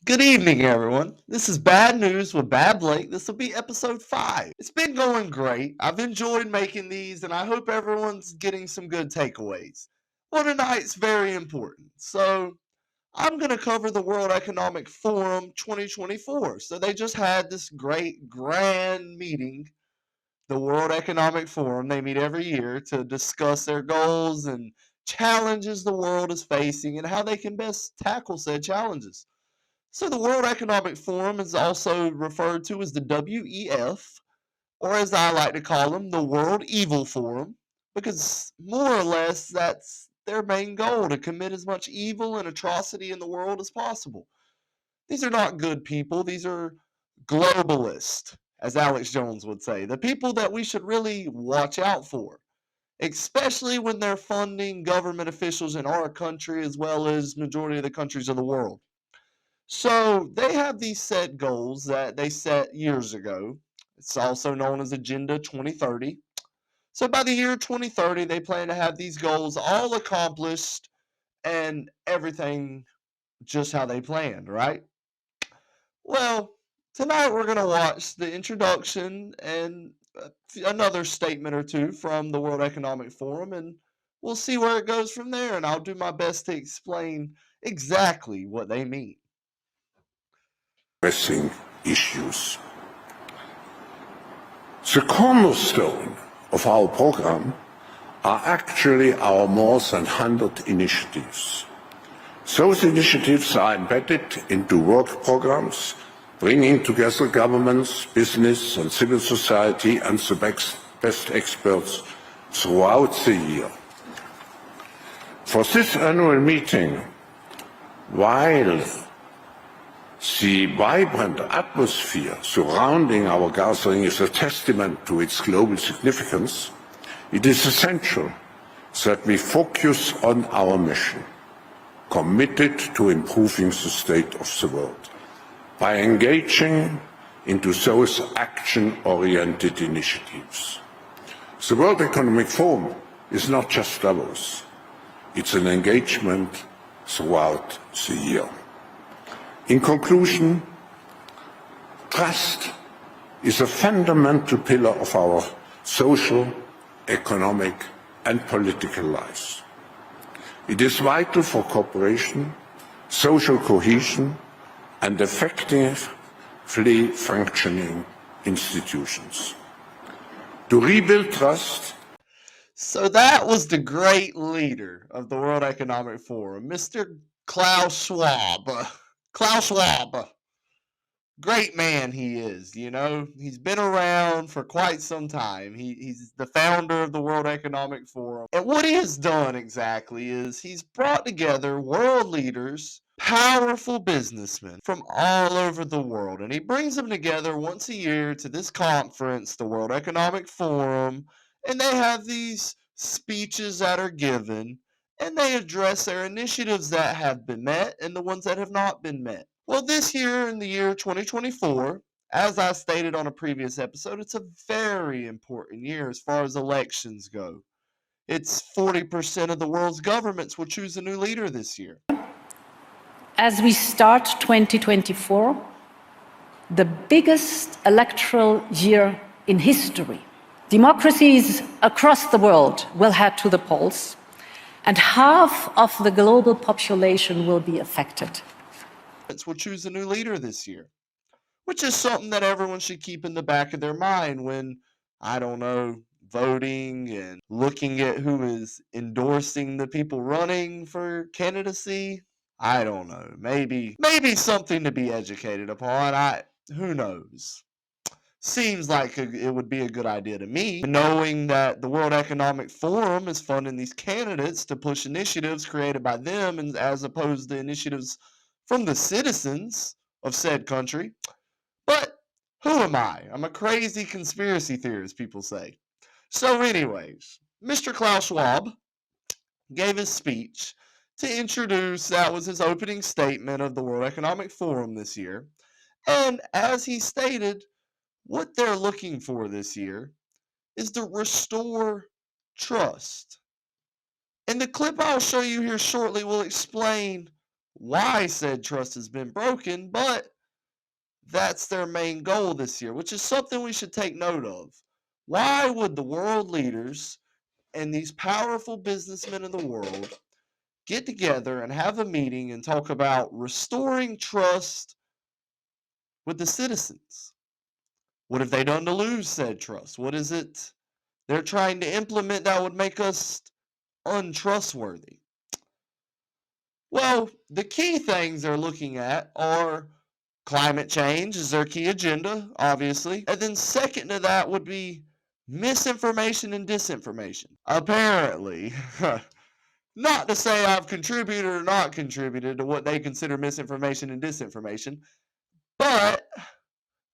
Good evening, everyone. This is Bad News with BadBlake. This will be episode 5. It's been going great. I've enjoyed making these, and I hope everyone's getting some good takeaways. Well, tonight's very important. So, I'm going to cover the World Economic Forum 2024. So, they just had this great, grand meeting, the World Economic Forum. They meet every year to discuss their goals and challenges the world is facing and how they can best tackle said challenges. So the World Economic Forum is also referred to as the WEF, or as I like to call them, the World Evil Forum, because more or less that's their main goal, to commit as much evil and atrocity in the world as possible. These are not good people, these are globalists, as Alex Jones would say, the people that we should really watch out for, especially when they're funding government officials in our country as well as majority of the countries of the world. So they have these set goals that they set years ago. It's also known as Agenda 2030. So by the year 2030, they plan to have these goals all accomplished and everything just how they planned, right? Well, tonight we're going to watch the introduction and another statement or two from the World Economic Forum, and we'll see where it goes from there. And I'll do my best to explain exactly what they mean. Pressing issues. The cornerstone of our program are actually our more than 100 initiatives. Those initiatives are embedded into work programs, bringing together governments, business and civil society and the best experts throughout the year. For this annual meeting, while the vibrant atmosphere surrounding our gathering is a testament to its global significance, it is essential that we focus on our mission, committed to improving the state of the world, by engaging into those action-oriented initiatives. The World Economic Forum is not just Davos, it's an engagement throughout the year. In conclusion, trust is a fundamental pillar of our social, economic, and political lives. It is vital for cooperation, social cohesion, and effectively functioning institutions. To rebuild trust. So that was the great leader of the World Economic Forum, Mr. Klaus Schwab. Klaus Schwab. Great man he is, you know. He's been around for quite some time. He's the founder of the World Economic Forum. And what he has done exactly is he's brought together world leaders, powerful businessmen from all over the world. And he brings them together once a year to this conference, the World Economic Forum. And they have these speeches that are given, and they address their initiatives that have been met and the ones that have not been met. Well, this year, in the year 2024, as I stated on a previous episode, it's a very important year as far as elections go. It's 40% of the world's governments will choose a new leader this year. As we start 2024, the biggest electoral year in history, democracies across the world will head to the polls, and half of the global population will be affected. Will choose a new leader this year, which is something that everyone should keep in the back of their mind when, I don't know, voting and looking at who is endorsing the people running for candidacy. I don't know. Maybe something to be educated upon. Who knows? Seems like it would be a good idea to me, knowing that the World Economic Forum is funding these candidates to push initiatives created by them, and as opposed to initiatives from the citizens of said country. But who am I? I'm a crazy conspiracy theorist, people say. So, anyways, Mr. Klaus Schwab gave his speech to introduce, that was his opening statement of the World Economic Forum this year. And as he stated, what they're looking for this year is to restore trust. And the clip I'll show you here shortly will explain why said trust has been broken, but that's their main goal this year, which is something we should take note of. Why would the world leaders and these powerful businessmen in the world get together and have a meeting and talk about restoring trust with the citizens? What have they done to lose said trust? What is it they're trying to implement that would make us untrustworthy? Well, the key things they're looking at are climate change is their key agenda, obviously. And then second to that would be misinformation and disinformation. Apparently, not to say I've contributed or not contributed to what they consider misinformation and disinformation, but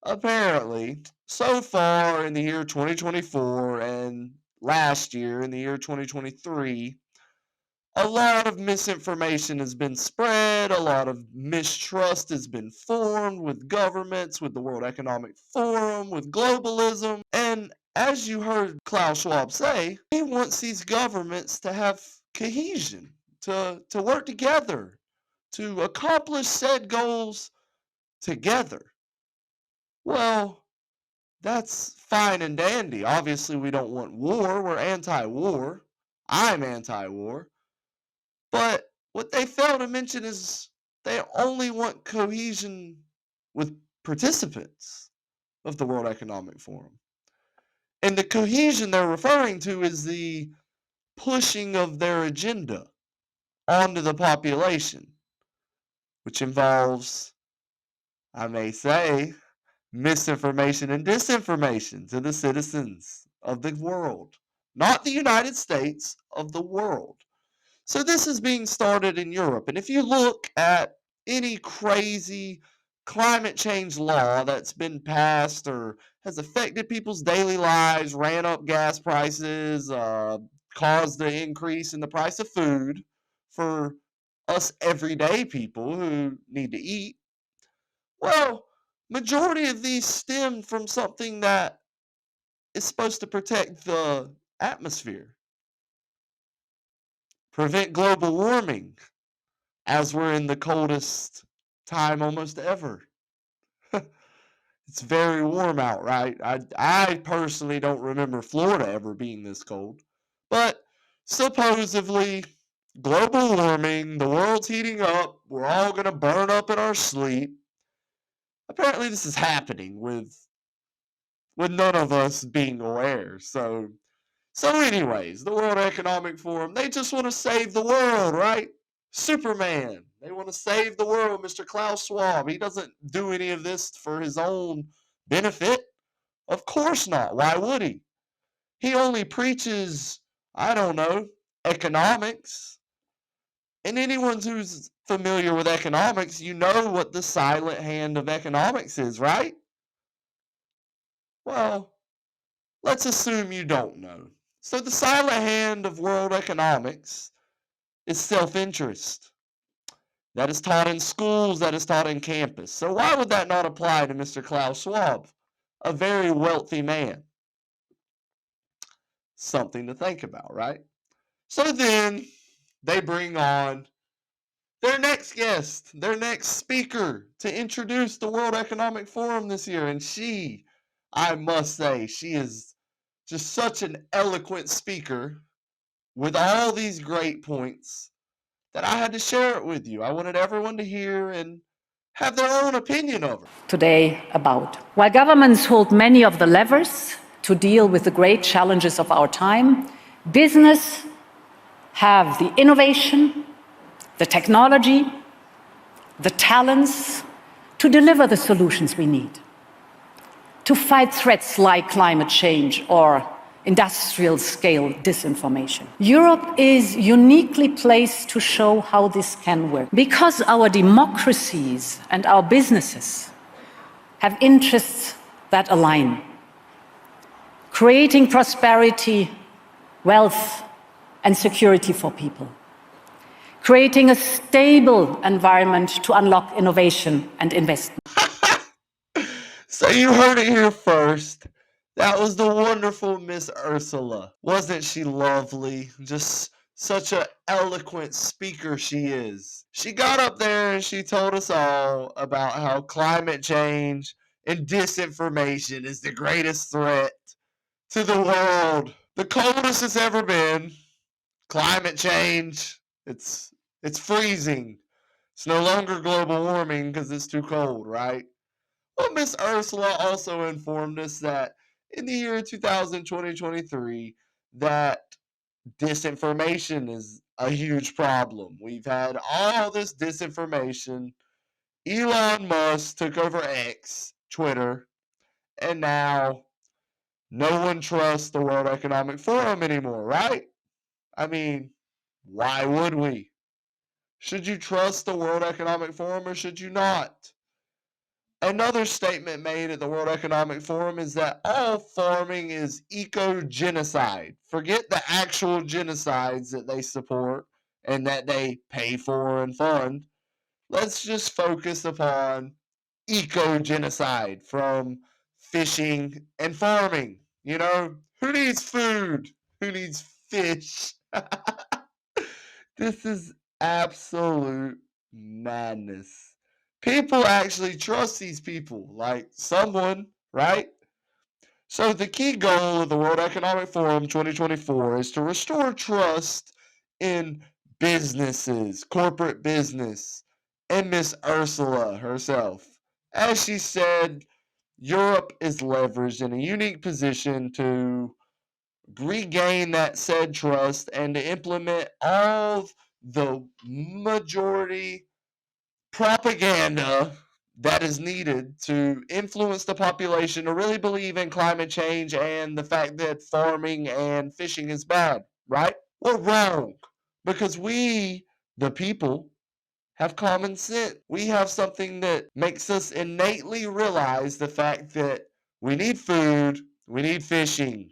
apparently, so far in the year 2024 and last year in the year 2023, a lot of misinformation has been spread, a lot of mistrust has been formed with governments, with the World Economic Forum, with globalism. And as you heard Klaus Schwab say, he wants these governments to have cohesion, to work together, to accomplish said goals together. Well, that's fine and dandy. Obviously, we don't want war. We're anti-war. I'm anti-war. But what they fail to mention is they only want cohesion with participants of the World Economic Forum. And the cohesion they're referring to is the pushing of their agenda onto the population, which involves, I may say, misinformation and disinformation to the citizens of the world. Not the United States, of the world. So this is being started in Europe. And if you look at any crazy climate change law that's been passed or has affected people's daily lives, ran up gas prices, caused the increase in the price of food for us everyday people who need to eat, well, majority of these stem from something that is supposed to protect the atmosphere, prevent global warming, as we're in the coldest time almost ever. It's very warm out, right? I personally don't remember Florida ever being this cold. But supposedly, global warming, the world's heating up, we're all going to burn up in our sleep. Apparently, this is happening with none of us being aware. So anyways, the World Economic Forum, they just want to save the world, right? Superman. They want to save the world, Mr. Klaus Schwab. He doesn't do any of this for his own benefit. Of course not. Why would he? He only preaches, I don't know, economics. And anyone who's familiar with economics, you know what the silent hand of economics is, right? Well, let's assume you don't know. So the silent hand of world economics is self-interest. That is taught in schools, that is taught in campus. So why would that not apply to Mr. Klaus Schwab, a very wealthy man? Something to think about, right? So then they bring on their next guest, their next speaker to introduce the World Economic Forum this year. And she, I must say, she is just such an eloquent speaker with all these great points that I had to share it with you. I wanted everyone to hear and have their own opinion of it. Today about. While governments hold many of the levers to deal with the great challenges of our time, business have the innovation, the technology, the talents to deliver the solutions we need, to fight threats like climate change or industrial-scale disinformation. Europe is uniquely placed to show how this can work, because our democracies and our businesses have interests that align, creating prosperity, wealth, and security for people, creating a stable environment to unlock innovation and investment. So you heard it here first. That was the wonderful Miss Ursula. Wasn't she lovely? Just such an eloquent speaker she is. She got up there and she told us all about how climate change and disinformation is the greatest threat to the world. The coldest it's ever been. Climate change. It's freezing. It's no longer global warming because it's too cold, right? Well, Miss Ursula also informed us that in the year 2023, that disinformation is a huge problem. We've had all this disinformation. Elon Musk took over X, Twitter, and now no one trusts the World Economic Forum anymore, right? I mean, why would we? Should you trust the World Economic Forum or should you not? Another statement made at the World Economic Forum is that all farming is eco-genocide. Forget the actual genocides that they support and that they pay for and fund. Let's just focus upon eco-genocide from fishing and farming. You know, who needs food? Who needs fish? This is absolute madness. People actually trust these people, like someone, right? So, the key goal of the World Economic Forum 2024 is to restore trust in businesses, corporate business, and Miss Ursula herself. As she said, Europe is leveraged in a unique position to regain that said trust and to implement all the majority propaganda that is needed to influence the population to really believe in climate change and the fact that farming and fishing is bad, right? We're wrong because we, the people, have common sense. We have something that makes us innately realize the fact that we need food, we need fishing,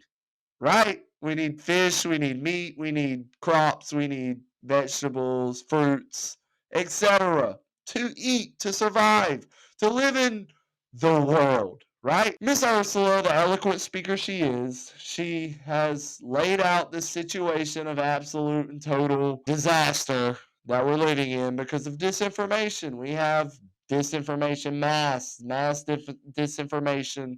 right? We need fish, we need meat, we need crops, we need vegetables, fruits, etc. to eat, to survive, to live in the world, right? Miss Ursula, the eloquent speaker she is, she has laid out this situation of absolute and total disaster that we're living in because of disinformation. We have disinformation, mass disinformation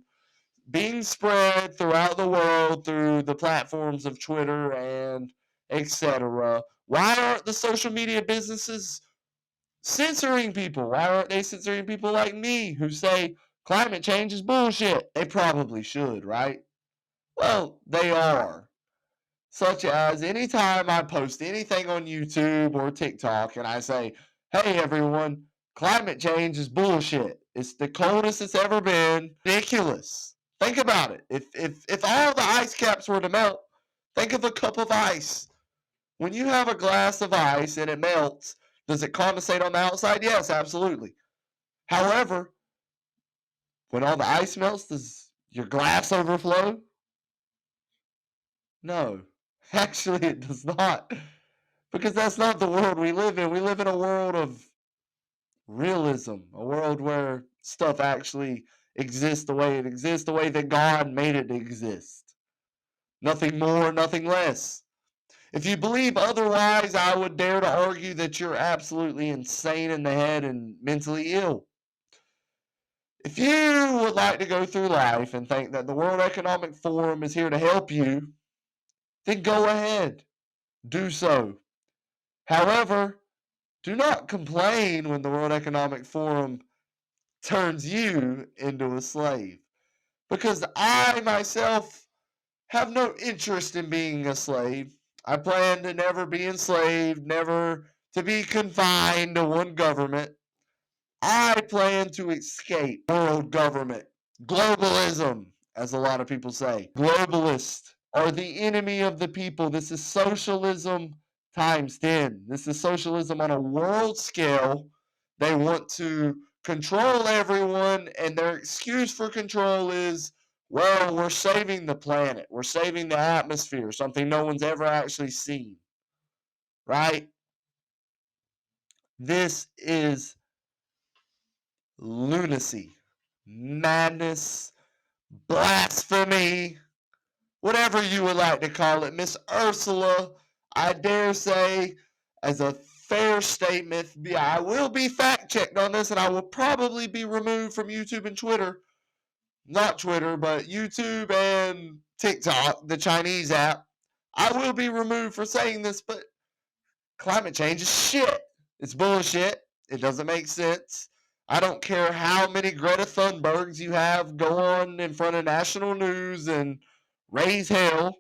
being spread throughout the world through the platforms of Twitter and etc. Why aren't the social media businesses censoring people? Why aren't they censoring people like me who say climate change is bullshit? They probably should, right? Well, they are. Such as anytime I post anything on YouTube or TikTok and I say, hey everyone, climate change is bullshit. It's the coldest it's ever been. Ridiculous. Think about it. If all the ice caps were to melt, think of a cup of ice. When you have a glass of ice and it melts, does it condensate on the outside? Yes, absolutely. However, when all the ice melts, does your glass overflow? No. Actually, it does not. Because that's not the world we live in. We live in a world of realism, a world where stuff actually exists the way it exists, the way that God made it to exist. Nothing more, nothing less. If you believe otherwise, I would dare to argue that you're absolutely insane in the head and mentally ill. If you would like to go through life and think that the World Economic Forum is here to help you, then go ahead, do so. However, do not complain when the World Economic Forum turns you into a slave. Because I myself have no interest in being a slave. I plan to never be enslaved, never to be confined to one government. I plan to escape world government, globalism, as a lot of people say. Globalists are the enemy of the people. This is socialism times 10. This is socialism on a world scale. They want to control everyone, and their excuse for control is, well, we're saving the planet, we're saving the atmosphere, something no one's ever actually seen, right? This is lunacy, madness, blasphemy, whatever you would like to call it. Miss Ursula, I dare say, as a fair statement, I will be fact-checked on this, and I will probably be removed from YouTube and Twitter. Not Twitter, but YouTube and TikTok, the Chinese app. I will be removed for saying this, but climate change is shit. It's bullshit. It doesn't make sense. I don't care how many Greta Thunbergs you have go on in front of national news and raise hell.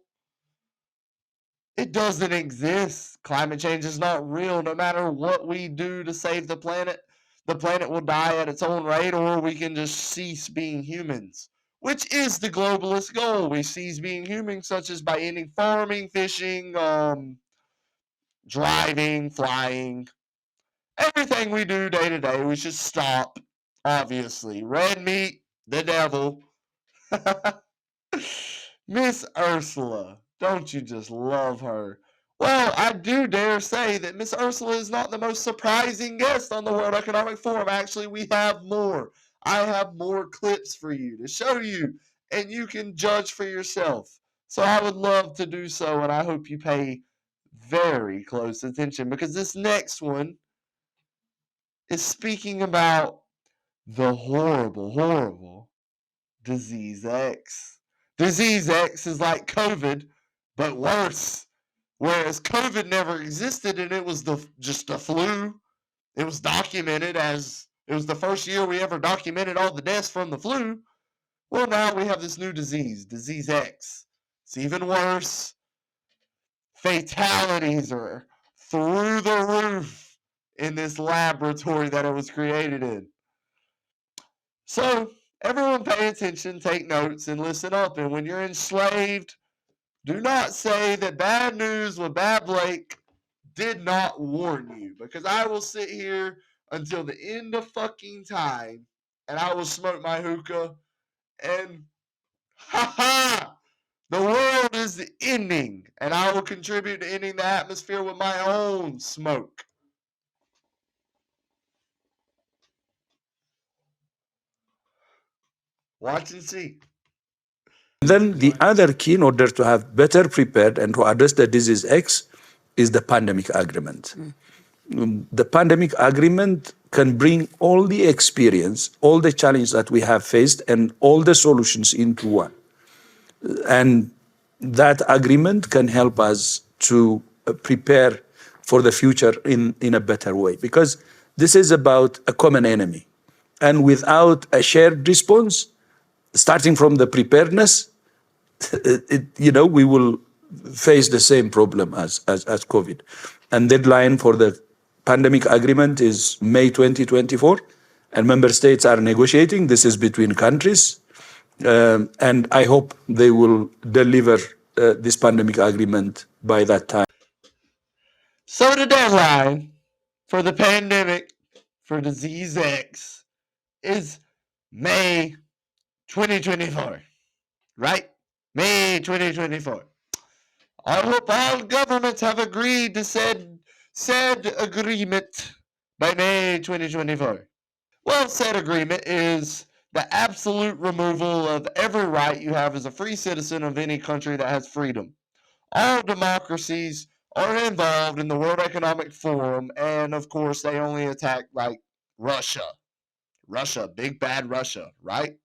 It doesn't exist. Climate change is not real. No matter what we do to save the planet will die at its own rate, or we can just cease being humans, which is the globalist goal. We cease being humans, such as by ending farming, fishing, driving, flying. Everything we do day to day, we should stop. Obviously. Red meat, the devil. Miss Ursula. Don't you just love her? Well, I do dare say that Miss Ursula is not the most surprising guest on the World Economic Forum. Actually, we have more. I have more clips for you to show you, and you can judge for yourself. So I would love to do so, and I hope you pay very close attention, because this next one is speaking about the horrible, horrible Disease X. Disease X is like COVID, but worse. Whereas COVID never existed and it was just the flu. It was documented as it was the first year we ever documented all the deaths from the flu. Well, now we have this new disease, Disease X. It's even worse. Fatalities are through the roof in this laboratory that it was created in. So, everyone pay attention, take notes, and listen up. And when you're enslaved, do not say that Bad News with BadBlake did not warn you, because I will sit here until the end of fucking time and I will smoke my hookah and ha ha! The world is ending, and I will contribute to ending the atmosphere with my own smoke. Watch and see. Then the other key in order to have better prepared and to address the disease X is the pandemic agreement. The pandemic agreement can bring all the experience, all the challenges that we have faced, and all the solutions into one. And that agreement can help us to prepare for the future in a better way, because this is about a common enemy. And without a shared response, starting from the preparedness, we will face the same problem as COVID. And deadline for the pandemic agreement is May 2024, and member states are negotiating. This is between countries, and I hope they will deliver this pandemic agreement by that time. So the deadline for the pandemic for Disease X is May 2024, right? May 2024. I hope all governments have agreed to said agreement by May 2024. Well, said agreement is the absolute removal of every right you have as a free citizen of any country that has freedom. All democracies are involved in the World Economic Forum, and of course, they only attack like Russia. Russia, big bad Russia, right?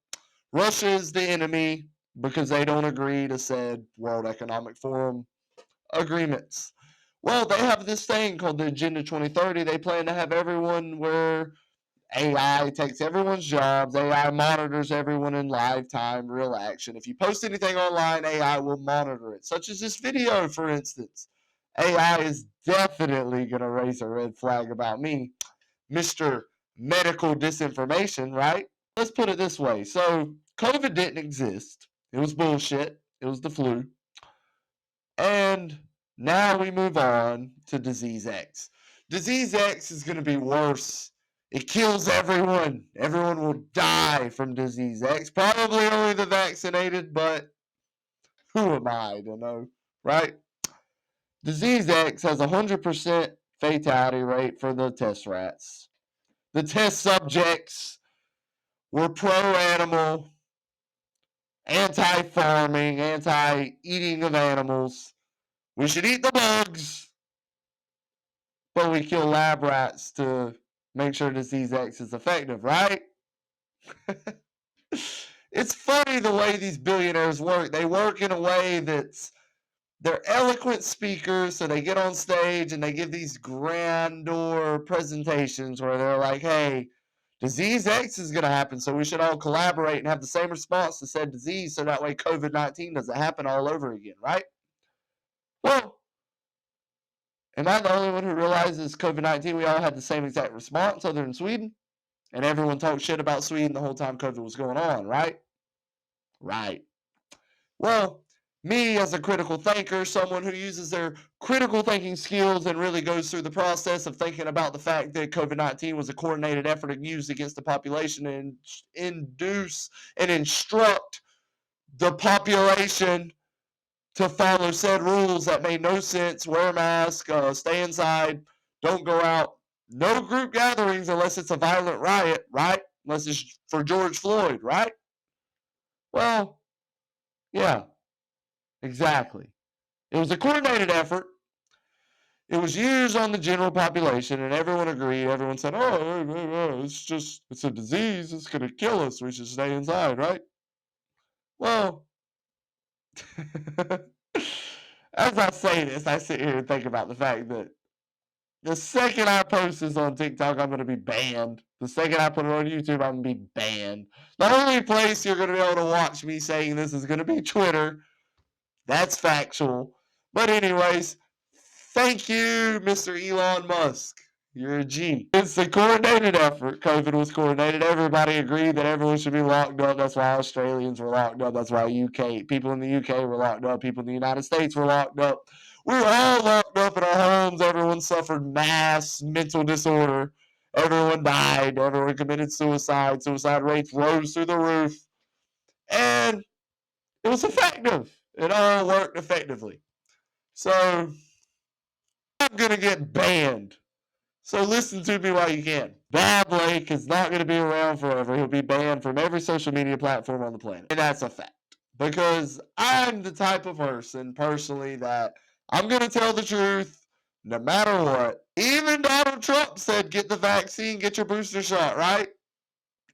Russia is the enemy because they don't agree to said World Economic Forum agreements. Well, they have this thing called the Agenda 2030. They plan to have everyone where AI takes everyone's jobs. AI monitors everyone in live time, real action. If you post anything online, AI will monitor it, such as this video, for instance. AI is definitely going to raise a red flag about me, Mr. Medical Disinformation, right? Let's put it this way. So, COVID didn't exist. It was bullshit. It was the flu. And now we move on to Disease X. Disease X is going to be worse. It kills everyone. Everyone will die from Disease X. Probably only the vaccinated, but who am I to know, right? Disease X has a 100% fatality rate for the test rats. The test subjects were pro-animal, anti-farming, anti-eating of animals. We should eat the bugs. but we kill lab rats to make sure disease X is effective, right? It's funny the way these billionaires work. They work in a way that's, they're eloquent speakers, so they get on stage and they give these grandeur presentations where they're like, hey, disease X is going to happen, so we should all collaborate and have the same response to said disease, so that way COVID-19 doesn't happen all over again, right? Well, am I the only one who realizes COVID-19, we all had the same exact response other than Sweden? And everyone talked shit about Sweden the whole time COVID was going on, right? Right. Well, me as a critical thinker, someone who uses their critical thinking skills and really goes through the process of thinking about the fact that COVID-19 was a coordinated effort used against the population and induce and instruct the population to follow said rules that made no sense. Wear a mask, stay inside, don't go out, no group gatherings unless it's a violent riot, right? Unless it's for George Floyd, right? Well, yeah, exactly. It was a coordinated effort. It was used on the general population, and everyone agreed. Everyone said, oh, it's a disease. It's going to kill us. We should stay inside, right? Well, as I say this, I sit here and think about the fact that the second I post this on TikTok, I'm going to be banned. The second I put it on YouTube, I'm going to be banned. The only place you're going to be able to watch me saying this is going to be Twitter. That's factual. But anyways, thank you, Mr. Elon Musk. You're a G. It's a coordinated effort. COVID was coordinated. Everybody agreed that everyone should be locked up. That's why Australians were locked up. That's why people in the UK were locked up. People in the United States were locked up. We were all locked up in our homes. Everyone suffered mass mental disorder. Everyone died. Everyone committed suicide. Suicide rates rose through the roof. And it was effective. It all worked effectively. So I'm going to get banned. So listen to me while you can. BadBlake is not going to be around forever. He'll be banned from every social media platform on the planet. And that's a fact. Because I'm the type of person, personally, that I'm going to tell the truth no matter what. Even Donald Trump said, get the vaccine, get your booster shot, right?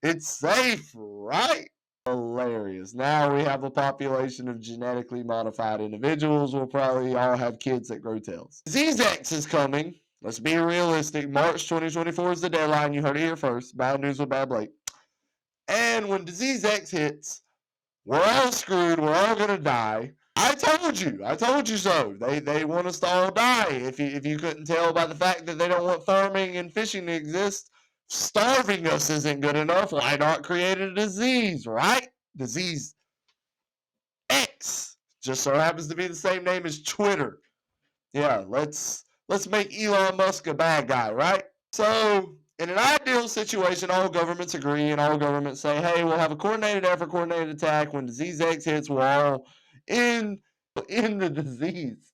It's safe, right? Hilarious. Now we have a population of genetically modified individuals. We'll probably all have kids that grow tails. Disease X is coming. Let's be realistic. March 2024 is the deadline. You heard it here first. Bad news with BadBlake. And when Disease X hits, we're all screwed. We're all going to die. I told you so. They want us to all die. If you couldn't tell by the fact that they don't want farming and fishing to exist, starving us isn't good enough. Why not create a disease, right? Disease X. Just so happens to be the same name as Twitter. Yeah, let's make Elon Musk a bad guy, right? So, in an ideal situation, all governments agree and all governments say, hey, we'll have a coordinated effort, coordinated attack. When disease X hits, we'll all in the disease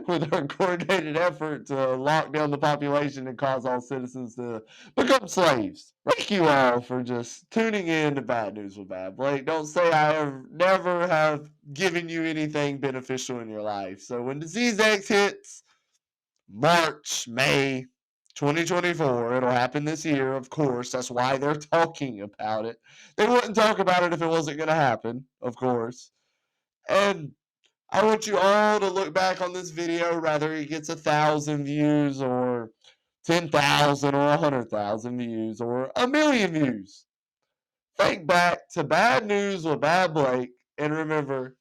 with our coordinated effort to lock down the population and cause all citizens to become slaves. Thank you all for just tuning in to Bad News with BadBlake. Don't say I have never have given you anything beneficial in your life. So when disease X hits, March, May 2024, it'll happen this year, of course. That's why they're talking about it. They wouldn't talk about it if it wasn't going to happen, of course. And I want you all to look back on this video, whether it gets 1,000 views or 10,000 or 100,000 views or 1,000,000 views. Think back to Bad News with BadBlake and remember,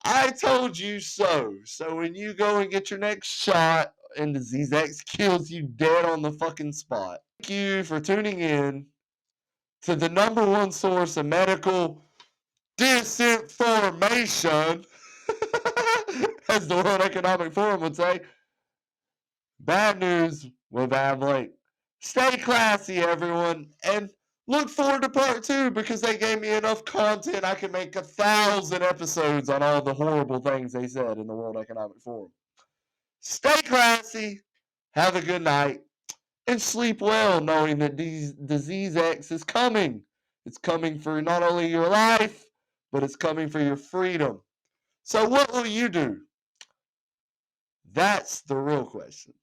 I told you so. So when you go and get your next shot and Disease X kills you dead on the fucking spot. Thank you for tuning in to the #1 source of medical disinformation, as the World Economic Forum would say. Bad News with BadBlake. Stay classy, everyone, and look forward to part 2 because they gave me enough content I can make 1,000 episodes on all the horrible things they said in the World Economic Forum. Stay classy, have a good night, and sleep well knowing that Disease X is coming. It's coming for not only your life, but it's coming for your freedom. So what will you do? That's the real question.